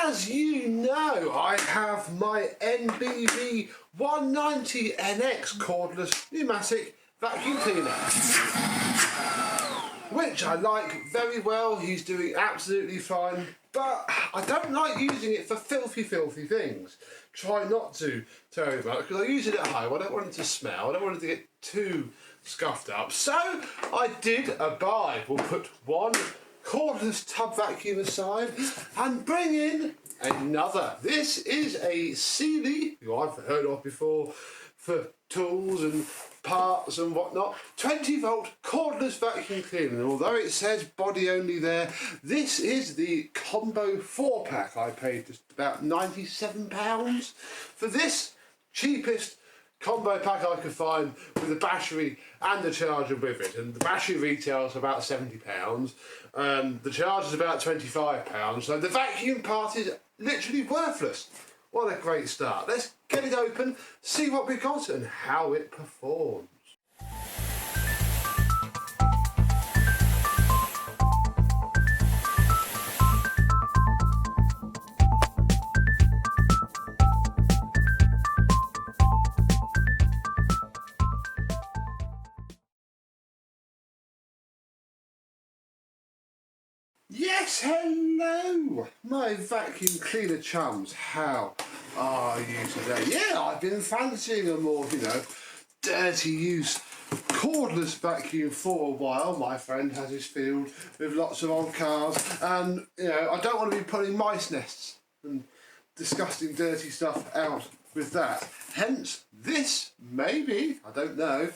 as you know, I have my NBV 190 NX cordless pneumatic vacuum cleaner, which I like very well. He's doing absolutely fine, but I don't like using it for filthy things. Try not to very much, because I use it at home. I don't want it to smell, I don't want it to get too scuffed up. So I did abide. We'll put one cordless tub vacuum aside and bring in another. This is a Sealey, who I've heard of before, for tools and parts and whatnot. 20 volt cordless vacuum cleaner. And although it says body only there, this is the combo 4-pack. I paid just about £97 for this cheapest combo pack I could find, with a battery and the charger with it. And the battery retails for about £70. The charger's about £25. So the vacuum part is literally worthless. What a great start. Let's get it open, see what we got and how it performs. Yes, hello, my vacuum cleaner chums. How are you today? Yeah, I've been fancying a more, dirty use cordless vacuum for a while. My friend has his field with lots of old cars, and I don't want to be putting mice nests and disgusting dirty stuff out with that. Hence, this may be, I don't know,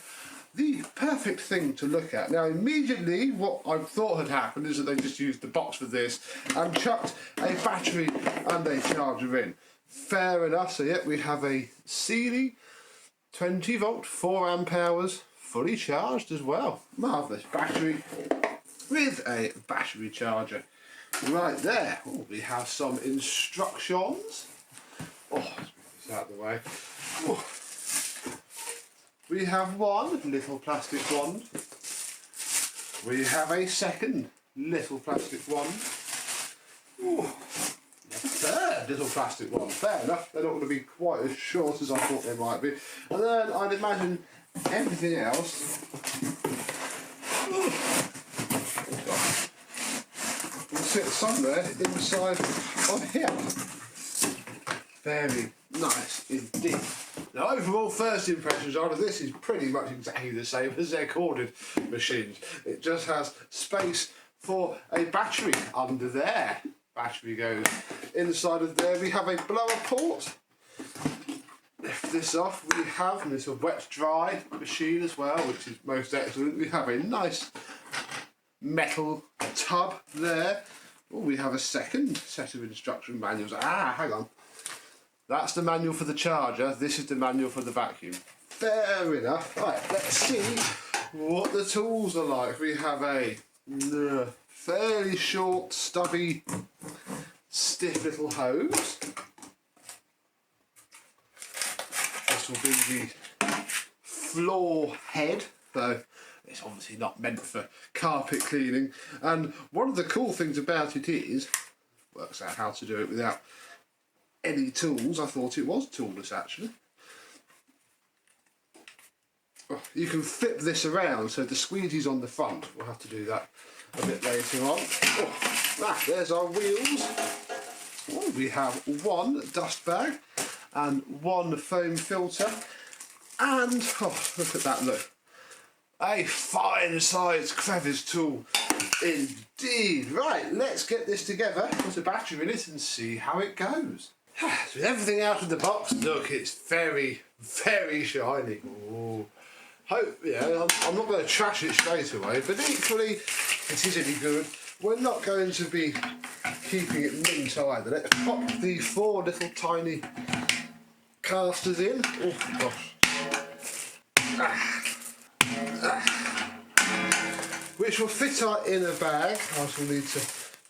the perfect thing to look at. Now immediately what I thought had happened is that they just used the box for this and chucked a battery and a charger in. Fair enough. So yeah, we have a Sealey 20 volt 4 amp hours fully charged as well. Marvellous battery with a battery charger right there. Oh, we have some instructions. Oh, let's move this out of the way. Oh. We have one little plastic wand. We have a second little plastic wand. Ooh, a third little plastic wand. Fair enough, they're not going to be quite as short as I thought they might be. And then I'd imagine everything else will sit somewhere inside of here. Very nice indeed. Now overall first impressions are that this is pretty much exactly the same as their corded machines. It just has space for a battery under there. Battery goes inside of there. We have a blower port. Lift this off. We have this wet dry machine as well, which is most excellent. We have a nice metal tub there. Oh, we have a second set of instruction manuals. Hang on. That's the manual for the charger, this is the manual for the vacuum. Fair enough. Right, let's see what the tools are like. We have a fairly short, stubby, stiff little hose. This will be the floor head, though it's obviously not meant for carpet cleaning. And one of the cool things about it is, works out how to do it without any tools. I thought it was toolless actually. You can flip this around so the squeegee on the front. We'll have to do that a bit later on. There's our wheels. We have one dust bag and one foam filter, and look at that, look, a fine sized crevice tool indeed. Right, let's get this together, put a battery in it and see how it goes. So with everything out of the box, look, it's very shiny. Ooh. Hope, I'm not going to trash it straight away, but equally, if it is any good, we're not going to be keeping it mint either. Let's pop the 4 little tiny casters in. Oh gosh. Which will fit our inner bag. I shall need to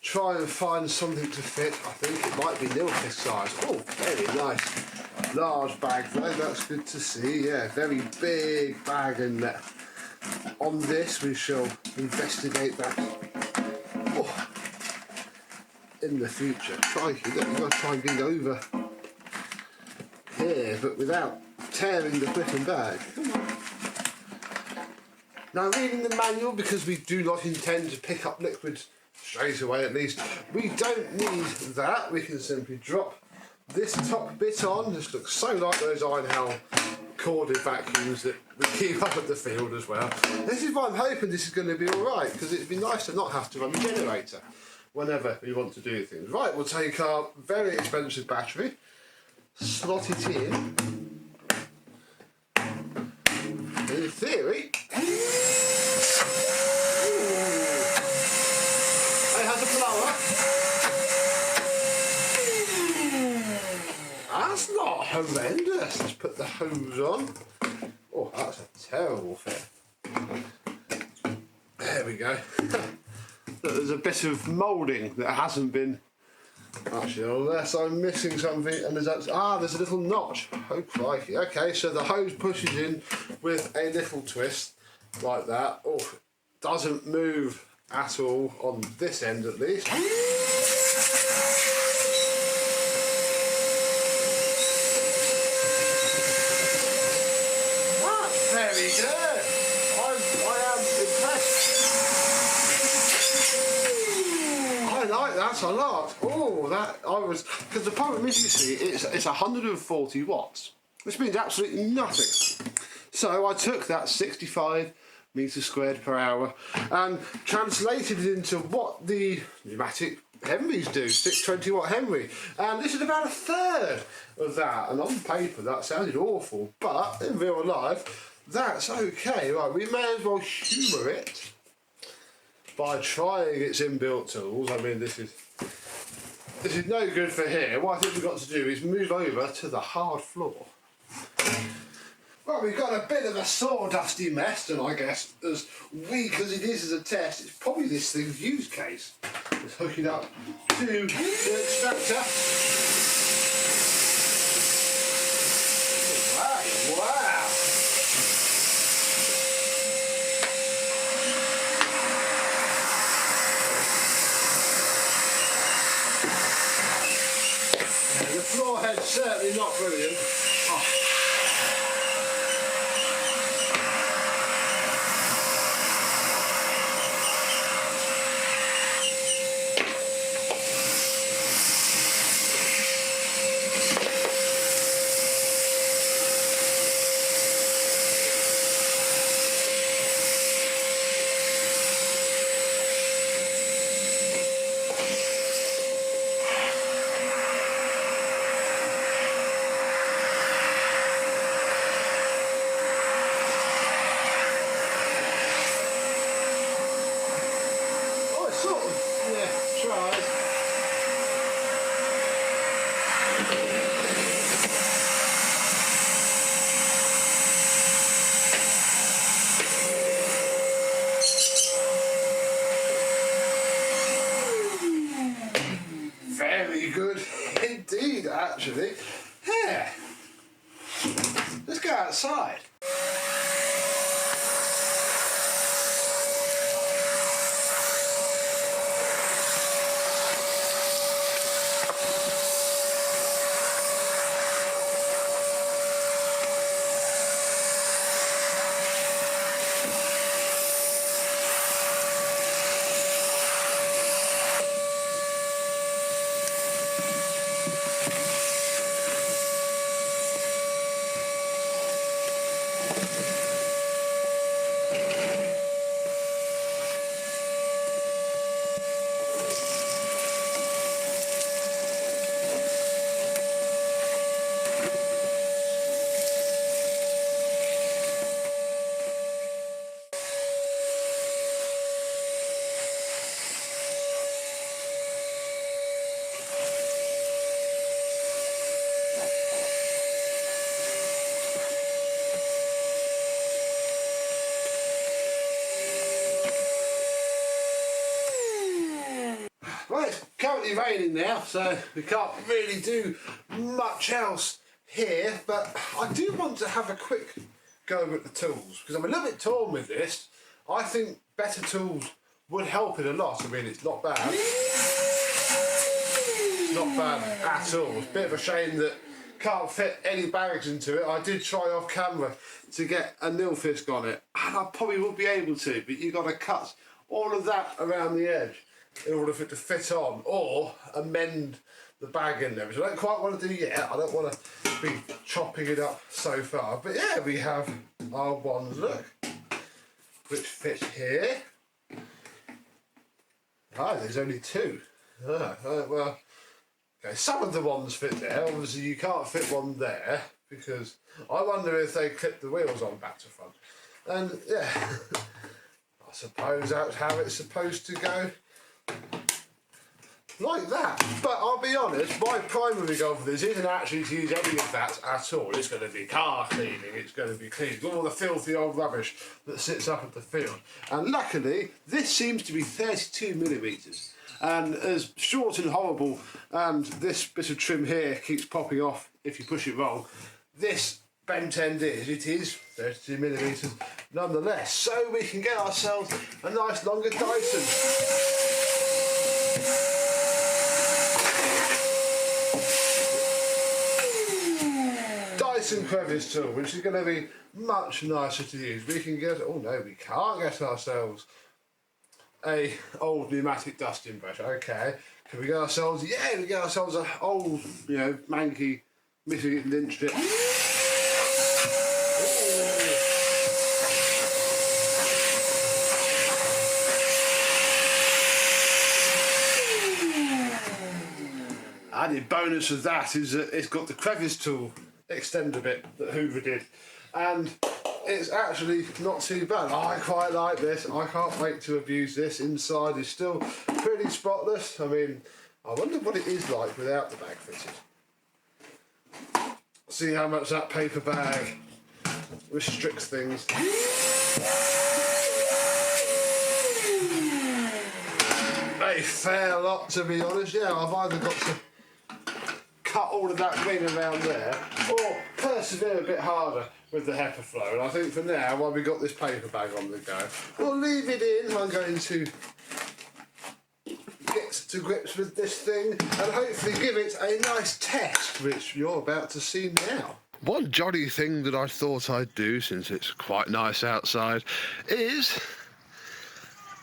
try and find something to fit. I think it might be Nilfisk size. Oh, very nice. Large bag though, that's good to see. Yeah, very big bag in there. On this we shall investigate that in the future. Crikey, look, you've got to try and get over here, but without tearing the flipping bag. Come on. Now, reading the manual, because we do not intend to pick up liquids straight away at least, we don't need that. We can simply drop this top bit on. This looks so like those Einhell corded vacuums that we keep up at the field as well. This is why I'm hoping this is going to be alright, because it'd be nice to not have to run the generator whenever we want to do things. Right, we'll take our very expensive battery, slot it in, and in theory, it has a blower. That's not horrendous. Let's put the hose on. Oh, that's a terrible fit. There we go. There's a bit of moulding that hasn't been. Actually, unless I'm missing something, and there's a little notch. Oh crikey! Okay, so the hose pushes in with a little twist like that. Oh, doesn't move at all on this end at least. That's very good. I am impressed. I like that a lot. Oh, because the problem is, you see, it's 140 watts, which means absolutely nothing. So I took that 65 meters squared per hour and translated it into what the pneumatic Henrys do, 620 watt Henry, and this is about a third of that. And on paper that sounded awful, but in real life that's okay. Right, we may as well humour it by trying its inbuilt tools. I mean, this is no good for here. What I think we've got to do is move over to the hard floor. Well, we've got a bit of a sawdusty mess, and I guess as weak as it is as a test, it's probably this thing's use case. Let's hook it up to the extractor. Wow! The floor head's certainly not brilliant. Oh. Very good indeed, actually. Yeah. Let's go outside. Well, it's currently raining now, so we can't really do much else here, but I do want to have a quick go at the tools, because I'm a little bit torn with this. I think better tools would help it a lot. I mean, it's not bad. not bad at all. It's a bit of a shame that can't fit any bags into it. I did try off camera to get a nil fisk on it, and I probably would be able to, but you've got to cut all of that around the edge in order for it to fit on, or amend the bag in there, which I don't quite want to do yet. I don't want to be chopping it up so far. But yeah, we have our ones, look, which fit here. Ah, there's only two. Well, okay, some of the ones fit there. Obviously you can't fit one there, because I wonder if they clip the wheels on back to front. And yeah, I suppose that's how it's supposed to go. Like that. But I'll be honest, my primary goal for this isn't actually to use any of that at all. It's going to be car cleaning, it's going to be cleaning all the filthy old rubbish that sits up at the field. And luckily, this seems to be 32mm. And as short and horrible, and this bit of trim here keeps popping off if you push it wrong, this bent end is, it is 32mm nonetheless. So we can get ourselves a nice longer Dyson. Dyson crevice tool, which is going to be much nicer to use. We can get, oh no, we can't get ourselves a old pneumatic dusting brush. Okay, can we get ourselves, yeah, we get ourselves a old, you know, manky missing lint strip. Added bonus of that is that it's got the crevice tool extender bit that Hoover did, and it's actually not too bad. I quite like this. I can't wait to abuse this. Inside is still pretty spotless. I mean, I wonder what it is like without the bag fitted. See how much that paper bag restricts things. A fair lot, to be honest. Yeah, I've either got to cut all of that ring around there, or persevere a bit harder with the HEPA flow. And I think for now, while we got this paper bag on the go, we'll leave it in. I'm going to get to grips with this thing and hopefully give it a nice test, which you're about to see now. One jolly thing that I thought I'd do, since it's quite nice outside, is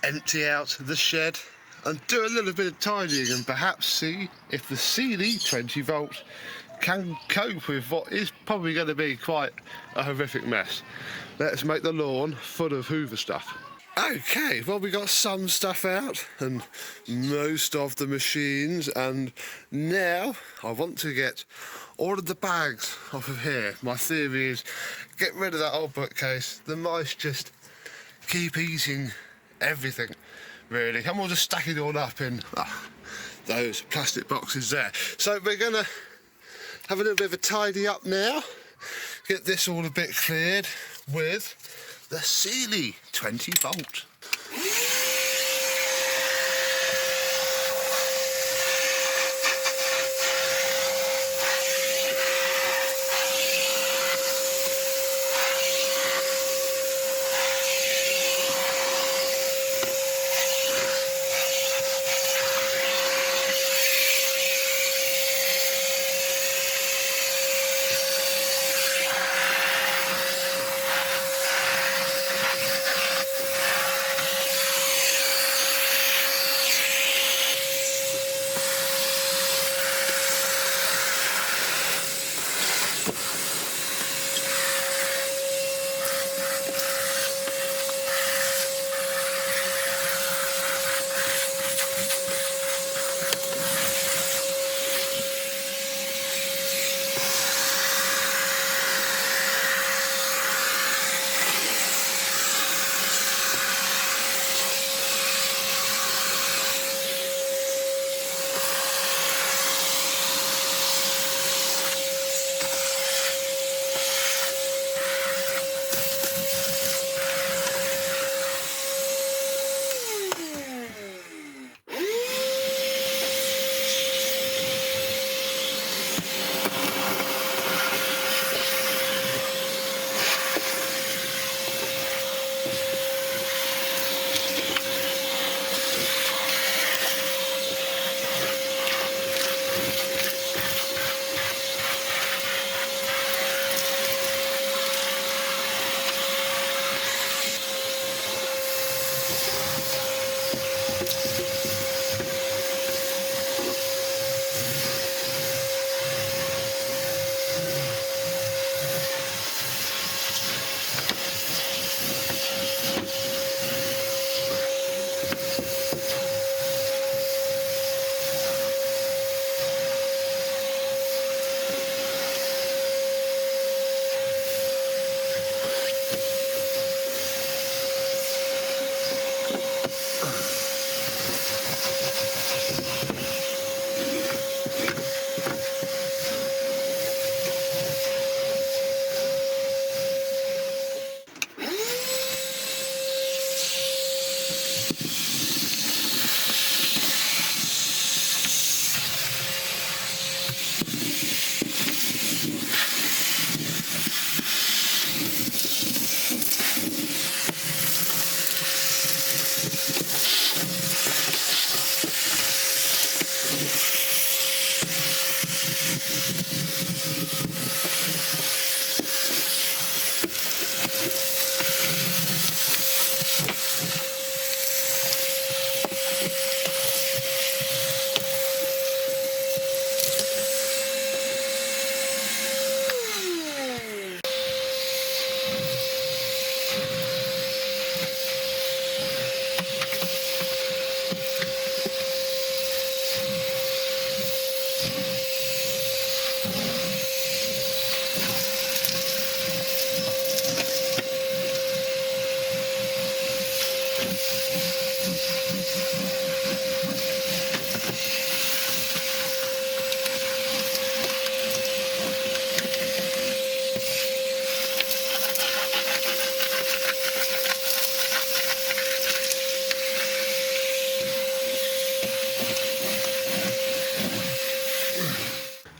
empty out the shed and do a little bit of tidying and perhaps see if the Sealey 20 volt can cope with what is probably going to be quite a horrific mess. Let's make the lawn full of Hoover stuff. Okay, well, we got some stuff out and most of the machines, and now I want to get all of the bags off of here. My theory is get rid of that old bookcase. The mice just keep eating everything, really, and we'll just stack it all up in those plastic boxes there. So we're gonna have a little bit of a tidy up now, get this all a bit cleared with the Sealey 20 volt.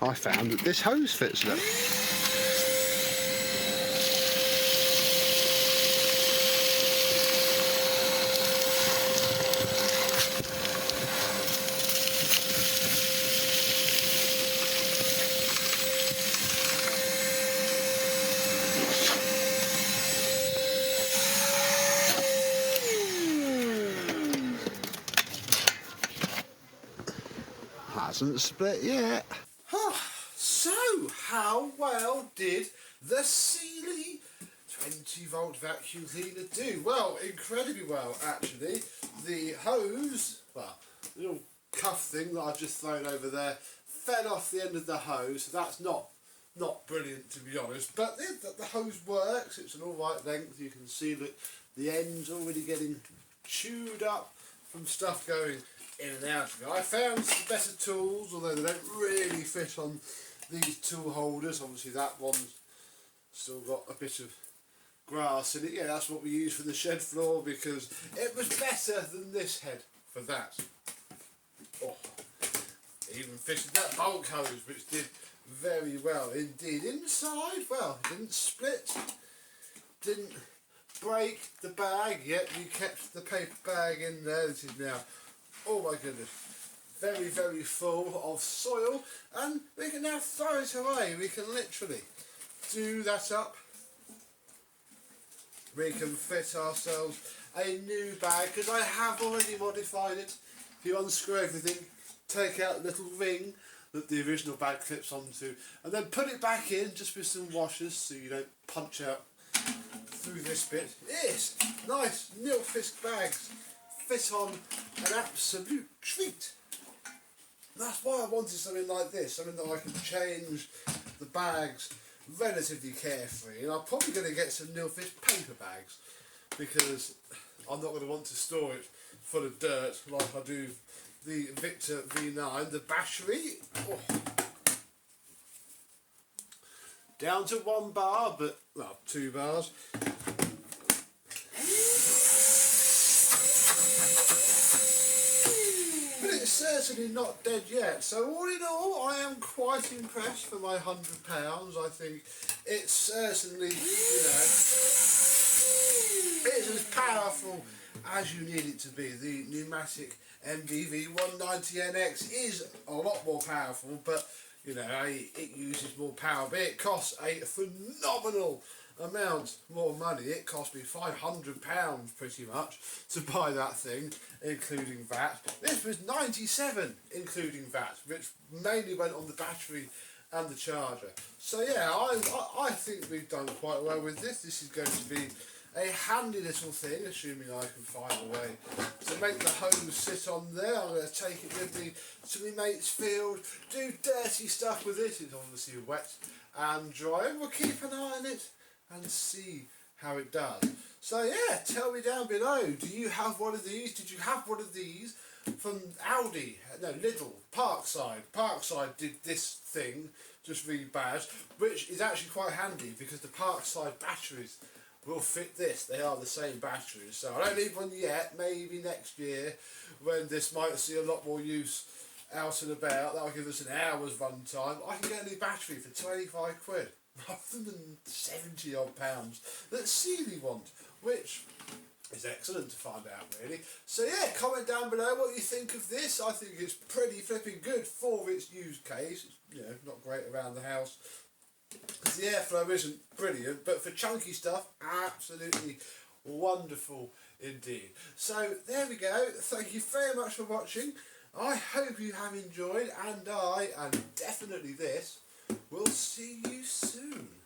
I found that this hose fits them. Hasn't split yet. So, how well did the Sealey 20-volt vacuum cleaner do? Well, incredibly well, actually. The hose, well, the little cuff thing that I've just thrown over there, fell off the end of the hose. So that's not brilliant, to be honest. But the hose works. It's an alright length. You can see that the end's already getting chewed up from stuff going in and out of it. I found some better tools, although they don't really fit on these tool holders. Obviously that one's still got a bit of grass in it. Yeah, that's what we use for the shed floor because it was better than this head for that. Oh, even fitted that bulk hose, which did very well indeed. Inside, well, it didn't split, didn't break the bag, yet we kept the paper bag in there. This is now, oh my goodness, very, very full of soil, and we can now throw it away. We can literally do that up. We can fit ourselves a new bag, because I have already modified it. If you unscrew everything, take out the little ring that the original bag clips onto, and then put it back in just with some washers so you don't punch out through this bit. Yes, nice nil-fisk bags fit on an absolute treat. That's why I wanted something like this, something that I can change the bags relatively carefree. And I'm probably going to get some nil-fisk paper bags because I'm not going to want to store it full of dirt like I do the Victor V9. The battery, oh, down to 1 bar, but, well, 2 bars. But it's certainly not dead yet. So all in all, I am quite impressed for my £100. I think it's certainly, you know, it's as powerful as you need it to be. The pneumatic MBV 190NX is a lot more powerful, but you know, it uses more power, but it costs a phenomenal amount more money. It cost me £500 pretty much to buy that thing, including VAT. This was 97 including VAT, which mainly went on the battery and the charger. So yeah, I think we've done quite well with this. This is going to be a handy little thing, assuming I can find a way to make the hose sit on there. I'm going to take it with me to my mate's field, do dirty stuff with it. It's obviously wet and dry, and we'll keep an eye on it and see how it does. So yeah, tell me down below, do you have one of these? Did you have one of these from Aldi? No, Lidl, Parkside. Parkside did this thing, just really bad, which is actually quite handy because the Parkside batteries will fit this. They are the same batteries, so I don't need one yet. Maybe next year when this might see a lot more use out and about. That'll give us an hour's run time. I can get a new battery for 25 quid rather than 70 odd pounds that Sealey want, which is excellent to find out, really. So yeah, comment down below what you think of this. I think it's pretty flipping good for its use case. It's, you know, not great around the house. The airflow isn't brilliant, but for chunky stuff, absolutely wonderful indeed. So there we go. Thank you very much for watching. I hope you have enjoyed, and I, and definitely this, will see you soon.